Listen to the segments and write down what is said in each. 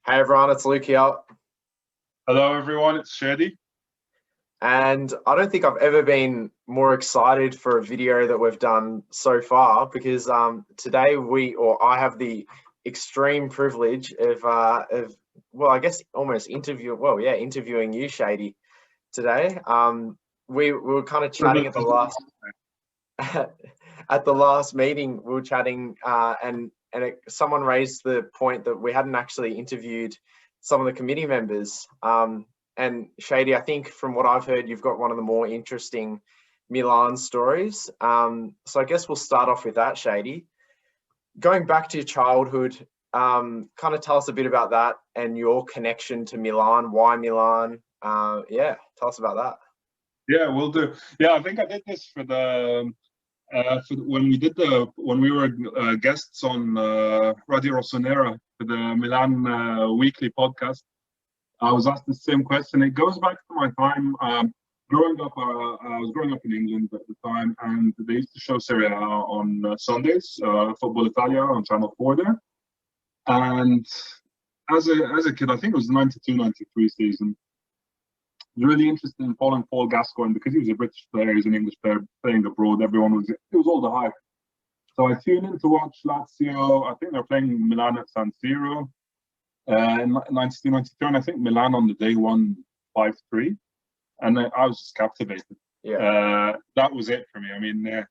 Hey everyone, it's Luke here. Hello, everyone. It's Shady. And I don't think I've ever been more excited for a video that we've done so far because today I have the extreme privilege of well, I guess almost interviewing you, Shady, today. We were kind of chatting at the last at the last meeting. We were chatting and someone raised the point that we hadn't actually interviewed some of the committee members. And Shady, I think from what I've heard, you've got one of the more interesting Milan stories. So I guess we'll start off with that, Shady. Going back to your childhood, kind of tell us a bit about that and your connection to Milan. Why Milan? Tell us about that. Yeah, we'll do. Yeah, I think I did this for when we were guests on Radio Rossonera for the Milan weekly podcast. I was asked the same question. It goes back to my time growing up. I was growing up in England at the time, and they used to show Serie A on Sundays, Football Italia on Channel 4 there. And as a kid, I think it was the 92-93 season, I was really interested in following Paul Gascoigne because he was a British player, he was an English player playing abroad. It was all the hype. So I tuned in to watch Lazio. I think they're playing Milan at San Siro in 92-93, and I think Milan on the day won 5-3, and I was just captivated. That was it for me. I mean,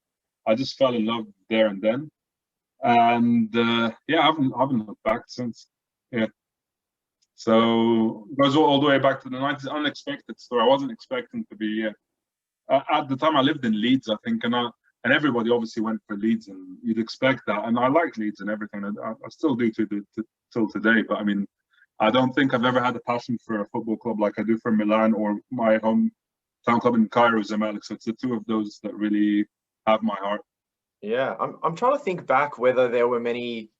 I just fell in love there and then, and I haven't looked back since. Yeah. So it goes all the way back to the 90s. Unexpected story. I wasn't expecting to be. At the time, I lived in Leeds, I think, and everybody obviously went for Leeds, and you'd expect that. And I like Leeds and everything. I still do till today. But I mean, I don't think I've ever had a passion for a football club like I do for Milan or my hometown club in Cairo, Zamalek. So it's the two of those that really have my heart. Yeah, I'm trying to think back whether there were many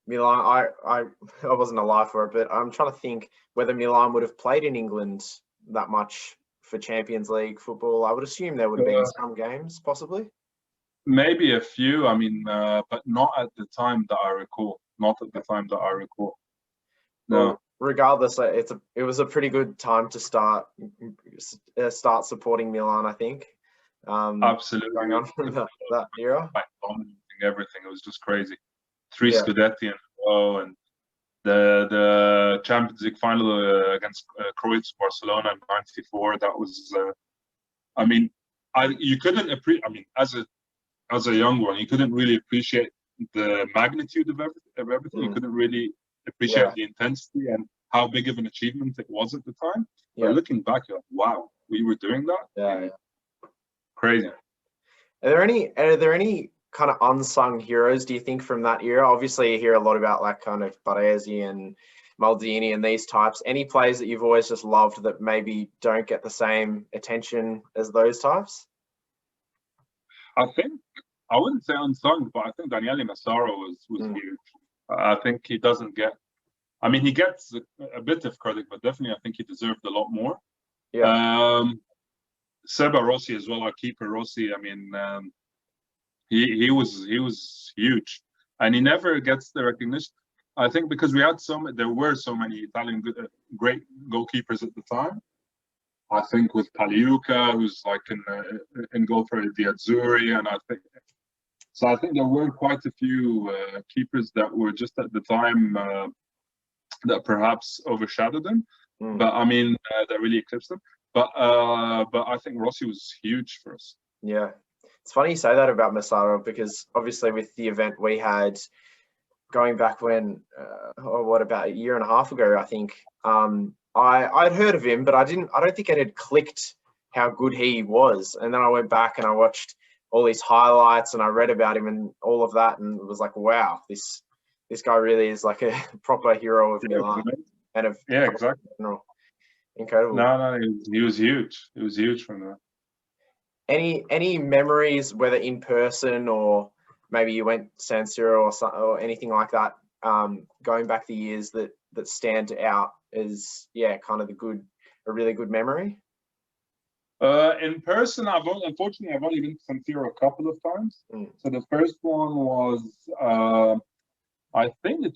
Milan. I wasn't alive for it, but I'm trying to think whether Milan would have played in England that much for Champions League football. I would assume there would have been some games, possibly. Maybe a few. I mean, but not at the time that I recall. Not at the time that I recall. No. Well, regardless, it was a pretty good time to start supporting Milan, I think. Absolutely. Going on from that era. Dominating everything. It was just crazy. 3 Scudetti in a row, and the Champions League final against Croatia Barcelona in '94. That was, I mean, you couldn't appreciate. I mean, as a young one, you couldn't really appreciate the magnitude of everything. You couldn't really appreciate the intensity and how big of an achievement it was at the time. But looking back, you're like, wow, we were doing that. Yeah. Crazy. Are there any kind of unsung heroes, do you think, from that era? Obviously, you hear a lot about like kind of Baresi and Maldini and these types. Any players that you've always just loved that maybe don't get the same attention as those types? I think I wouldn't say unsung, but I think Daniele Massaro was huge. I think he doesn't get. I mean, he gets a bit of credit, but definitely I think he deserved a lot more. Yeah. Seba Rossi as well, our keeper Rossi. I mean, he was huge, and he never gets the recognition. I think because there were so many Italian great goalkeepers at the time. I think with Paliuca, who's like in goal for the Azzurri, and I think there were quite a few keepers that were just at the time that perhaps overshadowed them. But I mean, that really eclipsed them. But I think Rossi was huge for us. Yeah, it's funny you say that about Massaro because obviously with the event we had going back when, about a year and a half ago, I think. I'd heard of him, but I don't think it had clicked how good he was. And then I went back and I watched all his highlights and I read about him and all of that, and it was like, wow, this guy really is like a proper hero of Milan and of exactly. Incredible. No, he was huge. He was huge from that. Any memories, whether in person or maybe you went San Siro or anything like that, going back the years that stand out as kind of a really good memory? In person, unfortunately I've only been to San Siro a couple of times. So the first one was I think the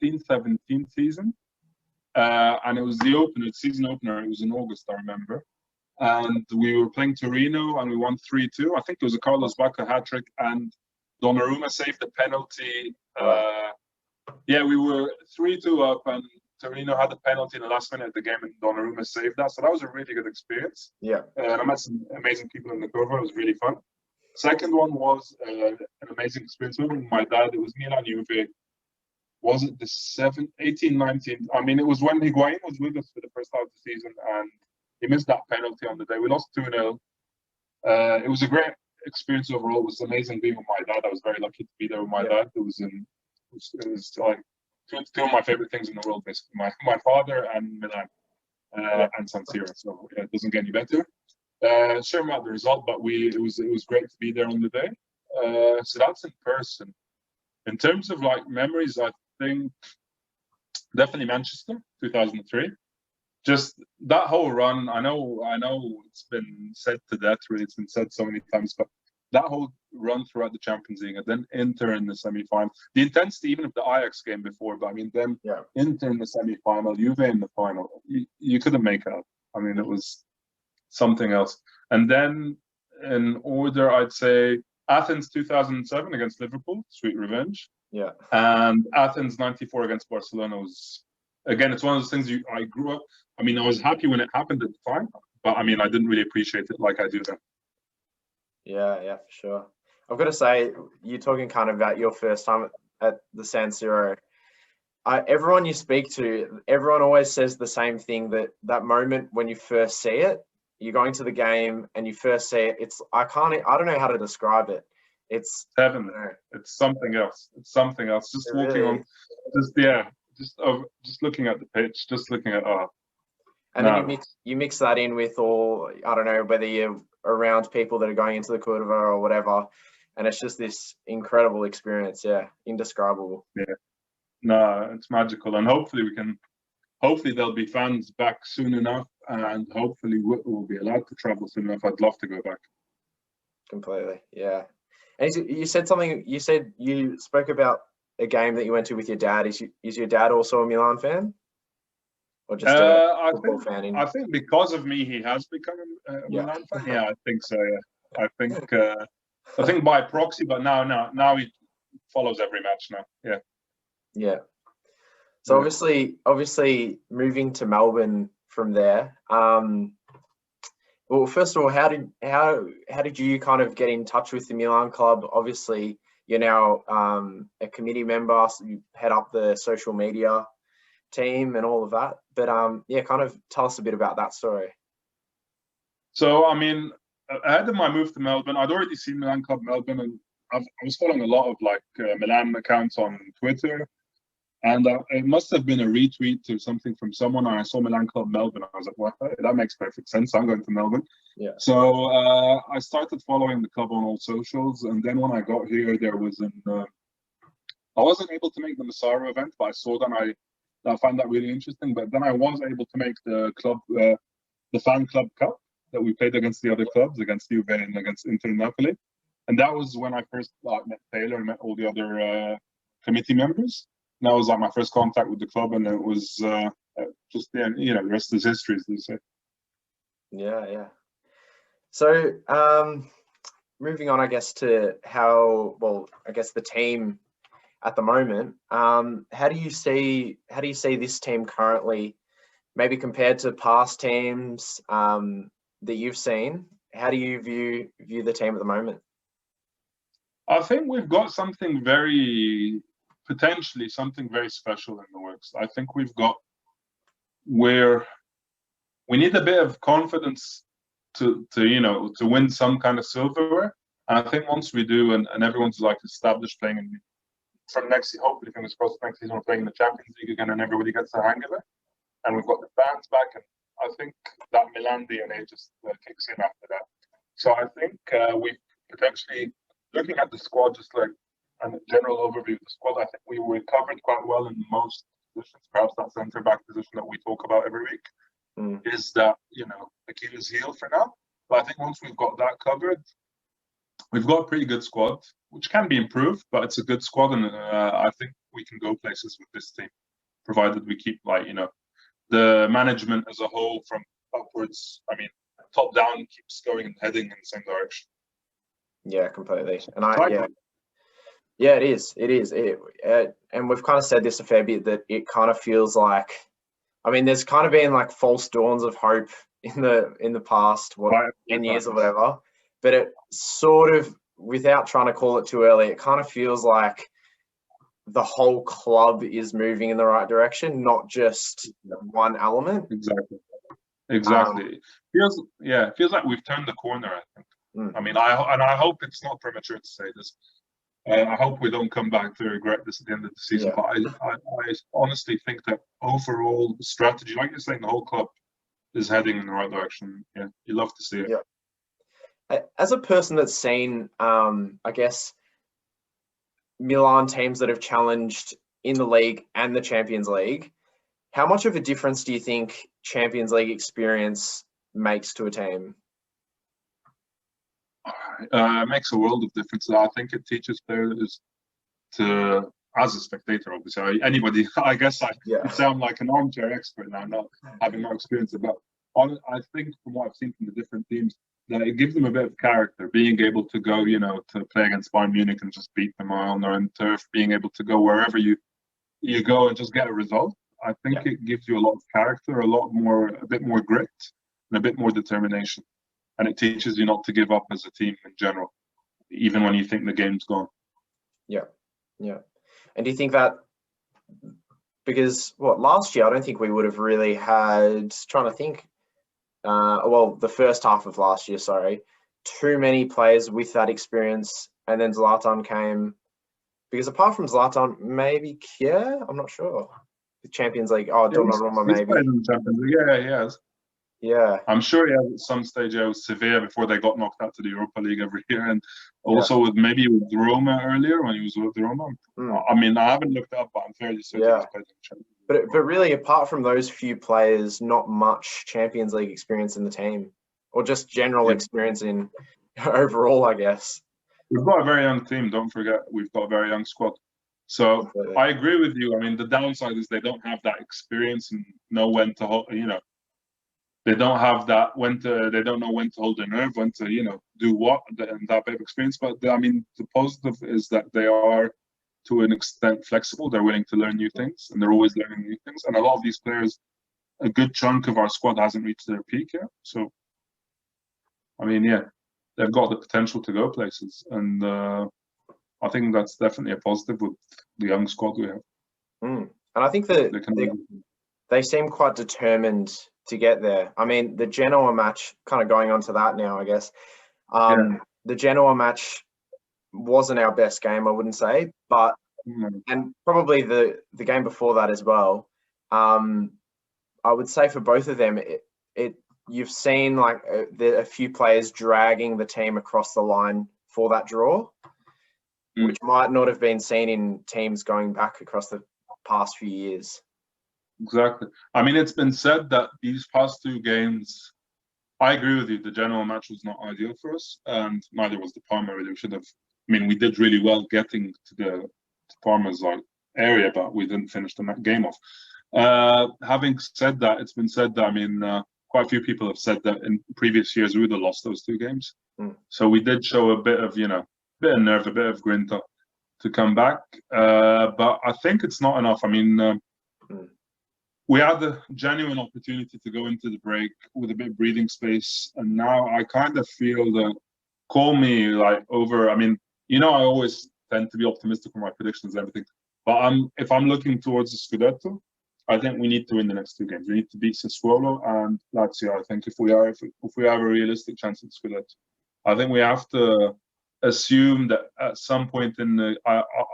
2016-17 season. and it was the opener, the season opener. It was in August, I remember. And we were playing Torino, and we won 3-2. I think it was a Carlos Bacca hat-trick, and Donnarumma saved the penalty. Yeah, we were 3-2 up, and Torino had the penalty in the last minute of the game, and Donnarumma saved that. So that was a really good experience. Yeah. And I met some amazing people in the cover. It was really fun. Second one was an amazing experience with my dad. It was Milan Juve. Was it the 18, 19? I mean, it was when Higuain was with us for the first half of the season, and he missed that penalty on the day. We lost 2-0. It was a great experience overall. It was amazing being with my dad. I was very lucky to be there with my dad. It was like two of my favorite things in the world, basically. My father and Milan and San Siro. So it doesn't get any better. Sure about the result, but it was great to be there on the day. So that's in person. In terms of like memories, I think definitely Manchester 2003. Just that whole run. I know it's been said to death, really. It's been said so many times, but that whole run throughout the Champions League, and then Inter in the semi-final. The intensity, even of the Ajax game before, but I mean, then Inter in the semi-final, Juve in the final. You couldn't make it up. I mean, it was something else. And then in order, I'd say Athens 2007 against Liverpool, sweet revenge. Yeah. And Athens 94 against Barcelona was, again, it's one of those things I grew up. I mean, I was happy when it happened at the time, but I mean, I didn't really appreciate it like I do now. Yeah, for sure. I've got to say, you're talking kind of about your first time at the San Siro. Everyone you speak to, everyone always says the same thing, that moment when you first see it, you're going to the game and you first see it. I don't know how to describe it. It's heaven. It's something else. It's something else. Just walking on, just looking at the pitch, just looking at And then you mix that in with all, I don't know, whether you're around people that are going into the Curva or whatever, and it's just this incredible experience. Yeah, indescribable. Yeah, no, it's magical, and hopefully there'll be fans back soon enough, and hopefully we'll be allowed to travel soon enough. I'd love to go back. Completely, yeah. And you said something. You said you spoke about a game that you went to with your dad. Is your dad also a Milan fan? Or just a football fan? I think because of me, he has become a Milan fan. Yeah, I think so. Yeah, I think by proxy, but now he follows every match now. Yeah. Yeah. So obviously, moving to Melbourne from there. Well, first of all, how did you kind of get in touch with the Milan club? Obviously, you're now a committee member, so you head up the social media team and all of that. But kind of tell us a bit about that story. So, I mean, ahead of my move to Melbourne, I'd already seen Milan Club Melbourne, and I was following a lot of Milan accounts on Twitter. And it must have been a retweet to something from someone. And I saw Milan Club Melbourne. I was like, well, that makes perfect sense. I'm going to Melbourne. Yeah. So I started following the club on all socials. And then when I got here, there was I wasn't able to make the Massaro event, but I saw that and I found that really interesting. But then I was able to make the club, the Fan Club Cup that we played against the other clubs, against Juve and against Inter Napoli. And that was when I first met Taylor and met all the other committee members. That was like my first contact with the club, and it was just the rest is history, as they say. Yeah. So moving on, I guess, to the team at the moment. How do you see this team currently, maybe compared to past teams that you've seen? How do you view the team at the moment? I think we've got potentially something very special in the works. I think we need a bit of confidence to win some kind of silverware. And I think once we do, and everyone's like established playing from next, hopefully fingers crossed, next season we're playing in the Champions League again, and everybody gets the hang of it, and we've got the fans back, and I think that Milan DNA just kicks in after that. So I think we potentially, looking at the squad, just like and a general overview of the squad, I think we were covered quite well in most positions. Perhaps that centre back position that we talk about every week is that Achilles' heel for now. But I think once we've got that covered, we've got a pretty good squad, which can be improved, but it's a good squad, and I think we can go places with this team, provided we keep the management as a whole from upwards, I mean, top down keeps going and heading in the same direction. Yeah, completely. And it is. And we've kind of said this a fair bit, that it kind of feels like, I mean, there's kind of been like false dawns of hope in the past, 10 years or whatever, but it sort of, without trying to call it too early, it kind of feels like the whole club is moving in the right direction, not just one element. Exactly. It feels like we've turned the corner, I think. I mean, I hope it's not premature to say this. I hope we don't come back to regret this at the end of the season. But I honestly think that overall strategy, like you're saying, the whole club is heading in the right direction. Yeah, you love to see it. Yeah. As a person that's seen, I guess, Milan teams that have challenged in the league and the Champions League, how much of a difference do you think Champions League experience makes to a team? It makes a world of difference. I think it teaches players to, as a spectator, obviously, anybody, I guess I sound like an armchair expert now, not having no experience, but I think from what I've seen from the different teams, that it gives them a bit of character, being able to go, to play against Bayern Munich and just beat them on their own turf, being able to go wherever you go and just get a result. I think it gives you a lot of character, a bit more grit, and a bit more determination. And it teaches you not to give up as a team in general, even when you think the game's gone. Yeah. And do you think that, because last year, I don't think we would have really had, trying to think, the first half of last year, too many players with that experience, and then Zlatan came, because apart from Zlatan, maybe Kier, I'm not sure. The Champions League, Donnarumma maybe. Yeah, he has. Yeah. I'm sure he has at some stage with Sevilla before they got knocked out to the Europa League every year, and also with Roma earlier when he was with Roma. I mean, I haven't looked up, but I'm fairly certain he's played in the Champions League. But really, apart from those few players, not much Champions League experience in the team, or just general experience in overall, I guess. We've got a very young team. Don't forget, we've got a very young squad. So I agree with you. I mean, the downside is they don't have that experience and know when to, they don't have that they don't know when to hold their nerve, when to, do what, and that bit of experience. But I mean, the positive is that they are, to an extent, flexible. They're willing to learn new things, and they're always learning new things. And a lot of these players, a good chunk of our squad hasn't reached their peak yet. So, I mean, they've got the potential to go places. And I think that's definitely a positive with the young squad we have. And I think that they seem quite determined to get there. I mean, the Genoa match, kind of going on to that now, I guess. The Genoa match wasn't our best game, I wouldn't say, but and probably the game before that as well. I would say for both of them, you've seen like a few players dragging the team across the line for that draw, which might not have been seen in teams going back across the past few years. Exactly. I mean, it's been said that these past two games, I agree with you, the Genoa match was not ideal for us, and neither was the Parma. Really, we did really well getting to Parma's area, but we didn't finish the game off. Having said that, it's been said that, quite a few people have said that in previous years we would have lost those two games. So we did show a bit of nerve, a bit of grinta to come back. But I think it's not enough. I mean, we had the genuine opportunity to go into the break with a bit of breathing space, and now I kind of feel that, call me over. I mean, I always tend to be optimistic for my predictions and everything, but if I'm looking towards the Scudetto, I think we need to win the next two games. We need to beat Sassuolo and Lazio. I think if we have a realistic chance at Scudetto, I think we have to assume that at some point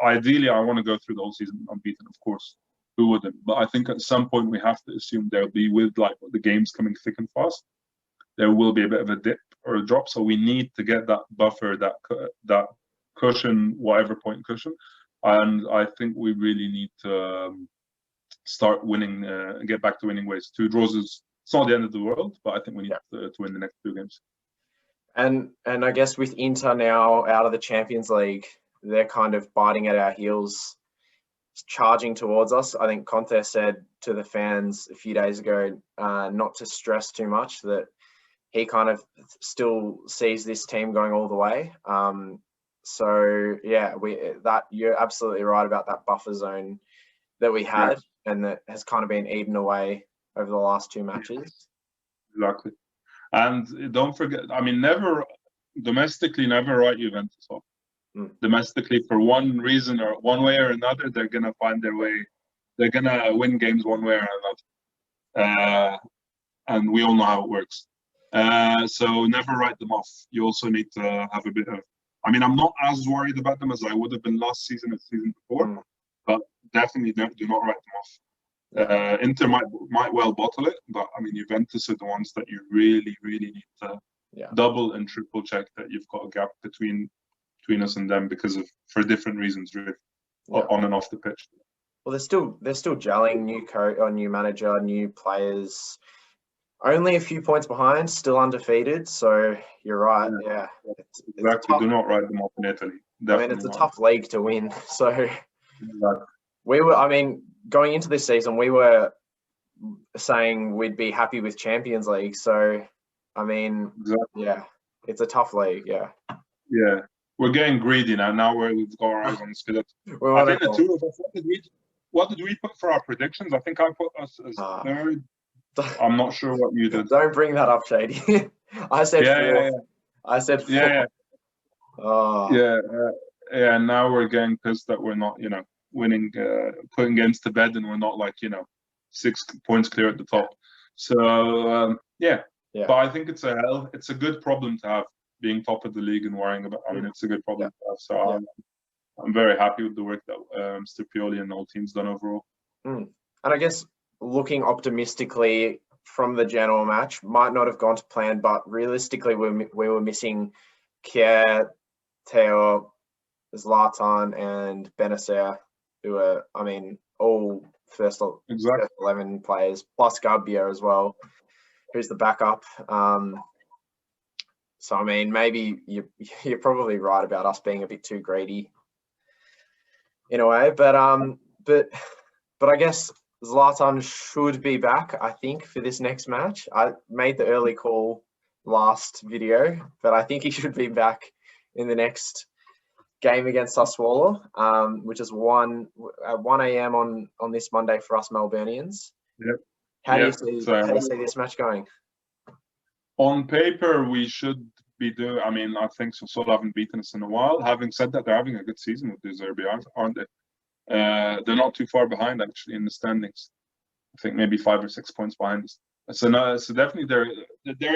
ideally, I want to go through the whole season unbeaten, of course. Who wouldn't? But I think at some point we have to assume there'll be, with the games coming thick and fast, there will be a bit of a dip or a drop. So we need to get that buffer, that cushion, whatever point cushion, and I think we really need to start winning and get back to winning ways. 2 draws it's not the end of the world, but I think we need to win the next 2 games. And I guess with Inter now out of the Champions League, they're kind of biting at our heels. charging towards us. I think Conte said to the fans a few days ago not to stress too much, that he kind of still sees this team going all the way. So yeah, you're absolutely right about that buffer zone that we had, and that has kind of been eaten away over the last 2 matches. Exactly. And don't forget, I mean, never write Juventus off. Domestically, for one reason or one way or another, they're gonna find their way. They're gonna win games one way or another, and we all know how it works. So never write them off. You also need to have a bit of. I mean, I'm not as worried about them as I would have been last season or season before, but definitely do not write them off. Inter might well bottle it, but I mean, Juventus are the ones that you really need to double and triple check that you've got a gap between us and them for different reasons, really, on and off the pitch. Well, they're still gelling. New coach, or new manager, new players. Only a few points behind, still undefeated. So you're right. Yeah, exactly. Do not write them off in Italy. Definitely, I mean, it's a tough league to win. So we were. I mean, going into this season, we were saying we'd be happy with Champions League. So, I mean, yeah, it's a tough league. Yeah. Yeah, we're getting greedy now. Now we've got our eyes on the Scudetto. I think the two of us. What did we put for our predictions? I think I put us as third. I'm not sure what you did. Don't bring that up, Shady. I said fourth. Yeah. I said fourth. Yeah. Oh. Yeah. Now we're getting pissed that we're not, winning, putting games to bed, and we're not 6 points clear at the top. So yeah. But I think it's a good problem to have, being top of the league and worrying about. I mean, it's a good problem to have. So I'm very happy with the work that Mr. Pioli and the whole team's done overall. And I guess, looking optimistically from the general match, might not have gone to plan, but realistically, we were missing Kier, Theo, Zlatan, and Benacer, who are, I mean, all first 11 players, plus Gabbia as well, who's the backup. So, I mean, maybe you're probably right about us being a bit too greedy in a way, but I guess Zlatan should be back, I think, for this next match. I made the early call last video, but I think he should be back in the next game against Sassuolo, which is 1 a.m. on this Monday for us Melburnians. Yep. How do you see this match going? On paper, we should be doing. I mean, I think Sassuolo haven't beaten us in a while. Having said that, they're having a good season with the Zerbi, aren't they? They're not too far behind, actually, in the standings. I think maybe 5 or 6 points behind us. So definitely they're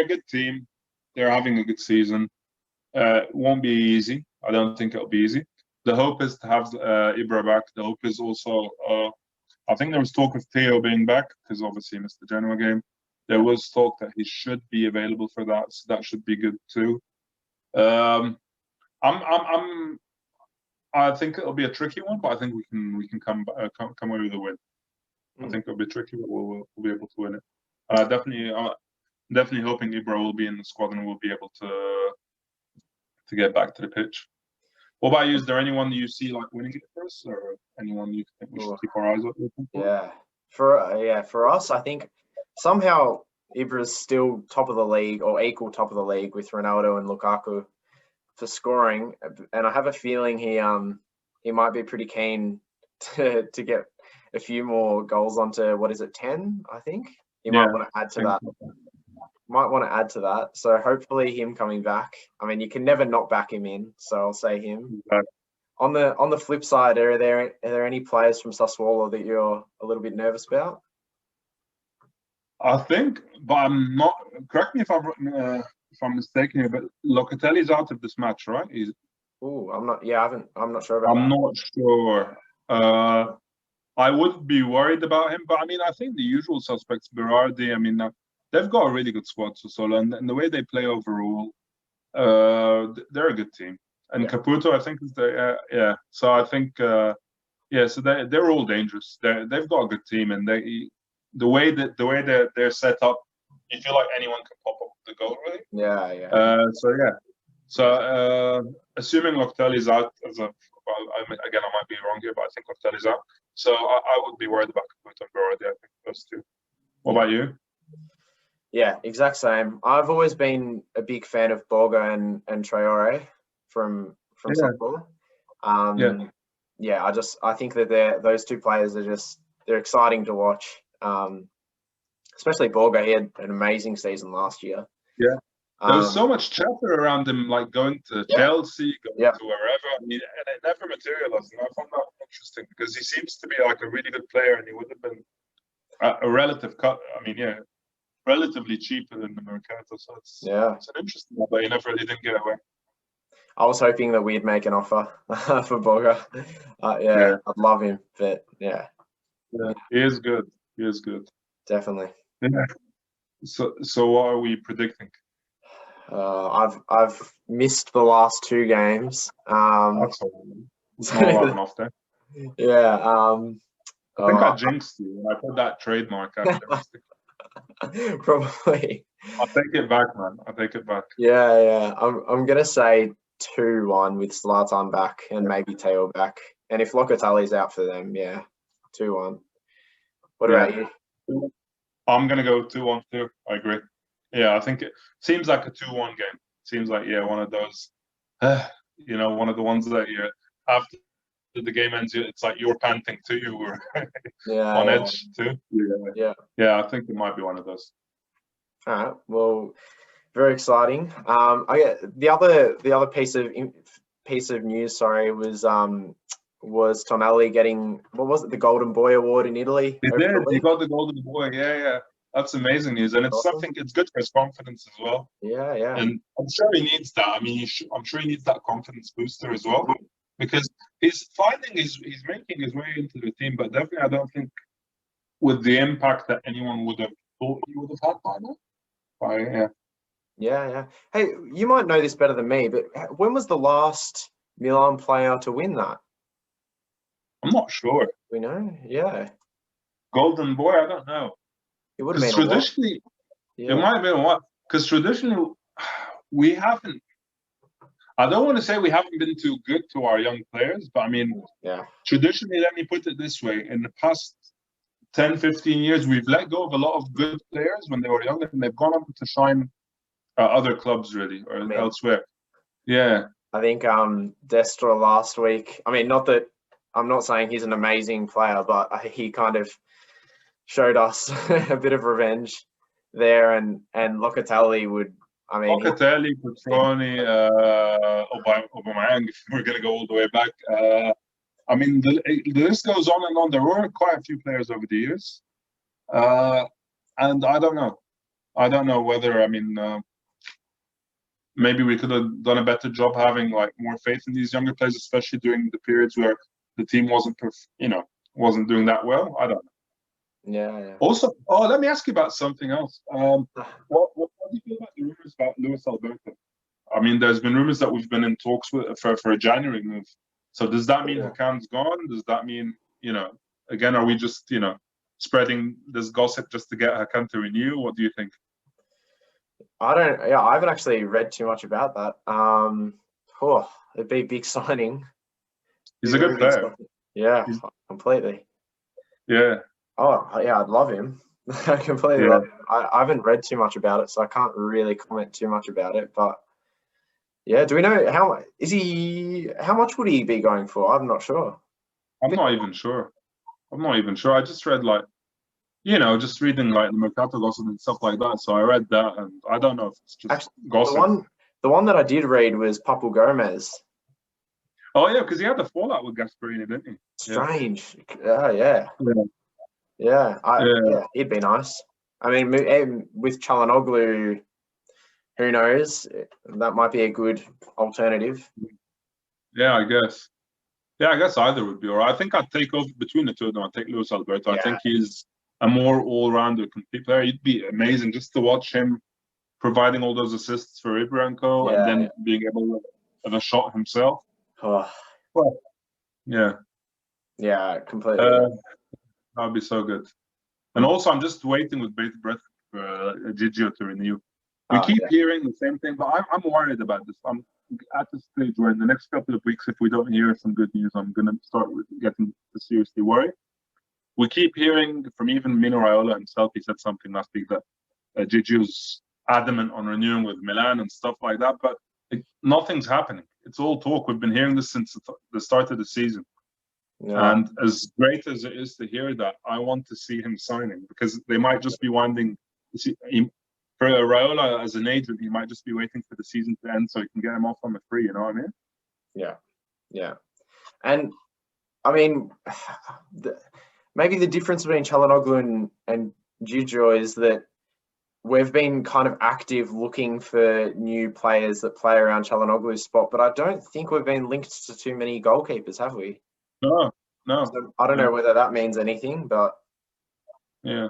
a good team. They're having a good season. It won't be easy. I don't think it'll be easy. The hope is to have Ibra back. The hope is also, I think there was talk of Theo being back, because obviously he missed the Genoa game. There was talk that he should be available for that, so that should be good too. I think it'll be a tricky one, but I think we can come away with a win. I think it'll be tricky, but we'll be able to win it. Definitely hoping Ibra will be in the squad and we'll be able to get back to the pitch. What about you? Is there anyone you see winning it for us, or anyone you think we should keep our eyes open for? For us, I think somehow Ibra's still top of the league, or equal top of the league, with Ronaldo and Lukaku for scoring, and I have a feeling he might be pretty keen to get a few more goals onto, 10, I think. He might want to add to that. So hopefully him coming back. I mean, you can never not back him in, so I'll say him. Okay. On the flip side, are there any players from Sassuolo that you're a little bit nervous about? I think, but I'm not. Correct me if I'm mistaken here, but Locatelli's out of this match, right? I'm not. Yeah, I'm not sure about. I'm not sure. I would be worried about him, but I mean, I think the usual suspects, Berardi. I mean, they've got a really good squad, Sassuolo, and the way they play overall, they're a good team. And Caputo, I think, is there. So I think, so they're all dangerous. They've got a good team, and the way they're set up, you feel like anyone can pop up with the goal, really. Yeah. So So assuming Locatelli's out as a again, I might be wrong here, but I think Locatelli's out. So I would be worried about Caputo and Berardi. I think those two. What about you? Yeah, exact same. I've always been a big fan of Borga and Traore from Sassuolo. I think that those two players they're exciting to watch. Especially Borga, he had an amazing season last year. Yeah. There was so much chatter around him, like going to Chelsea, going to wherever. I mean, and it never materialized. And I found that interesting because he seems to be like a really good player, and he would have been a relative cut. I mean, relatively cheaper than the Mercato. So it's an interesting one, but he never really didn't get away. I was hoping that we'd make an offer for Borga. I'd love him, but yeah, he is good. He is good. Definitely. Yeah. So what are we predicting? I've missed the last two games. That's all. It's not allowed an off day. Yeah. I think I jinxed you. I put that trademark after. Probably. I'll take it back, man. I'll take it back. Yeah. I'm gonna say 2-1 with Zlatan back and maybe Teo back. And if Locatelli's out for them, 2-1. What about you? I'm gonna go 2-1 too. I agree. Yeah, I think it seems like a 2-1 game. Seems like one of those, one of the ones that after the game ends, it's like you're panting too. You were on edge too. Yeah. I think it might be one of those. All right. Well, very exciting. The other piece of news. Sorry, was Tonali getting, what was it, the Golden Boy Award in Italy? He did. He got the Golden Boy. Yeah. That's amazing news, and it's something. It's good for his confidence as well. Yeah. And I'm sure he needs that. I mean, I'm sure he needs that confidence booster as well, because he's making his way into the team. But definitely, I don't think with the impact that anyone would have thought he would have had by now. Yeah. Hey, you might know this better than me, but when was the last Milan player to win that? I'm not sure. We know, yeah. Golden Boy, I don't know. It would have been traditionally. It might have been what? Because traditionally, we haven't. I don't want to say we haven't been too good to our young players, but I mean, traditionally, let me put it this way: in the past 10, 15 years, we've let go of a lot of good players when they were young, and they've gone on to shine at other clubs, really, or elsewhere. Yeah. I think Destra last week. I mean, not that I'm not saying he's an amazing player, but he kind of showed us a bit of revenge there, and Locatelli would. I mean, Locatelli, Petroni, Aubameyang. If we're going to go all the way back, I mean, the list goes on and on. There were quite a few players over the years, and I don't know whether. I mean, maybe we could have done a better job having like more faith in these younger players, especially during the periods where the team wasn't doing that well. I don't know. Yeah. Also, let me ask you about something else. What do you feel about the rumors about Luis Alberto? I mean, there's been rumors that we've been in talks with for a January move. So does that mean Hakan's gone? Does that mean, again, are we just, spreading this gossip just to get Hakan to renew? What do you think? I haven't actually read too much about that. It'd be a big signing. He's a good player. Yeah, completely. Yeah. Oh, yeah, I'd love him. I completely love him. I haven't read too much about it, so I can't really comment too much about it. But yeah, do we know how much would he be going for? I'm not sure. I'm not even sure. I just read just reading like the Mercato gossip and stuff like that. So I read that, and I don't know if it's just gossip. The one that I did read was Papu Gomez. Oh yeah, because he had the fallout with Gasperini, didn't he? Strange. Yeah, it'd be nice. I mean, with Çalhanoğlu, who knows? That might be a good alternative. Yeah, I guess. Yeah, I guess either would be all right. I think I'd take over between the two of them. I'd take Luis Alberto. I think he's a more all-rounder, complete player. It'd be amazing just to watch him providing all those assists for Ibranco and then being able to have a shot himself. Well, yeah. Yeah, completely. That'd be so good. And also, I'm just waiting with bated breath for Gigio to renew. We keep hearing the same thing, but I'm worried about this. at the stage where in the next couple of weeks, if we don't hear some good news, I'm going to start getting to seriously worry. We keep hearing from even Mino Raiola himself. He said something last week that Gigio's adamant on renewing with Milan and stuff like that, but nothing's happening. It's all talk. We've been hearing this since the start of the season. Yeah. And as great as it is to hear that, I want to see him signing, because they might just be winding. For Raiola as an agent, he might just be waiting for the season to end so he can get him off on the free. You know what I mean? Yeah. And I mean, maybe the difference between Çalhanoğlu and Gigio is that we've been kind of active looking for new players that play around Çalhanoğlu's spot, but I don't think we've been linked to too many goalkeepers, have we? No. So I don't know whether that means anything, but yeah.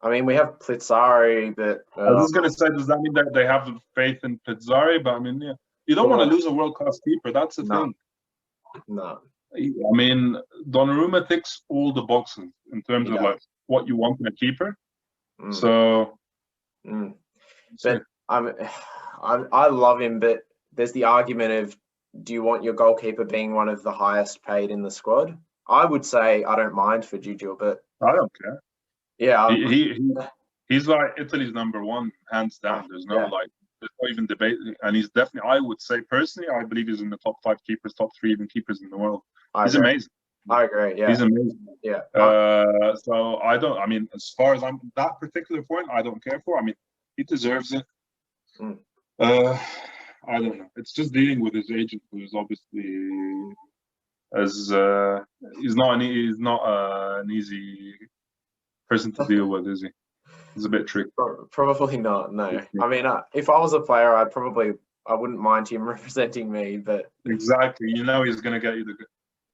I mean, we have Plitzari, but I was going to say, does that mean that they have faith in Plitzari? But I mean, you don't want to lose a world-class keeper. That's the thing. No. I mean, Donnarumma ticks all the boxes in terms of like what you want in a keeper. So, but I love him, but there's the argument of, do you want your goalkeeper being one of the highest paid in the squad? I would say I don't mind for Gigio, but I don't care. Yeah, he's like Italy's number one, hands down. There's no there's not even debate, and he's definitely. I would say personally, I believe he's in the top 5 keepers, top 3 even keepers in the world. He's amazing. I agree. Yeah, he's amazing. Yeah. So I don't. I mean, as far as I'm that particular point, I don't care for. I mean, he deserves it. I don't know. It's just dealing with his agent, who is obviously he's not an easy person to deal with, is he? He's a bit tricky. Probably not. No. I mean, if I was a player, I wouldn't mind him representing me. But exactly, he's going to get you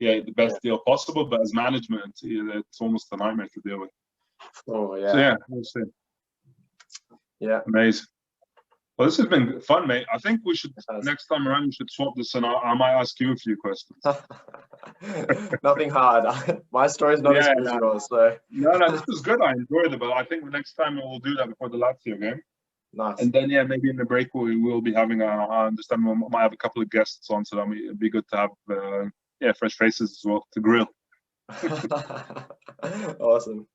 the best deal possible. But as management, it's almost a nightmare to deal with. Oh yeah. So we'll see. Yeah. Amazing. Well, this has been fun, mate. I think we should next time around we should swap this, and I might ask you a few questions. Nothing hard. My story's not as good as yours, so. No, this was good. I enjoyed it, but I think next time we'll do that before the Lazio game. Nice. And then maybe in the break we will be having. I understand we might have a couple of guests on, so that it'd be good to have fresh faces as well to grill. Awesome.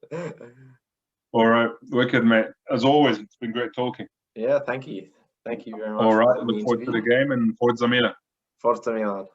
All right, wicked, mate. As always, it's been great talking. Yeah, thank you. Thank you very much. All right, look forward to the game and Forza Milan. Forza Milan.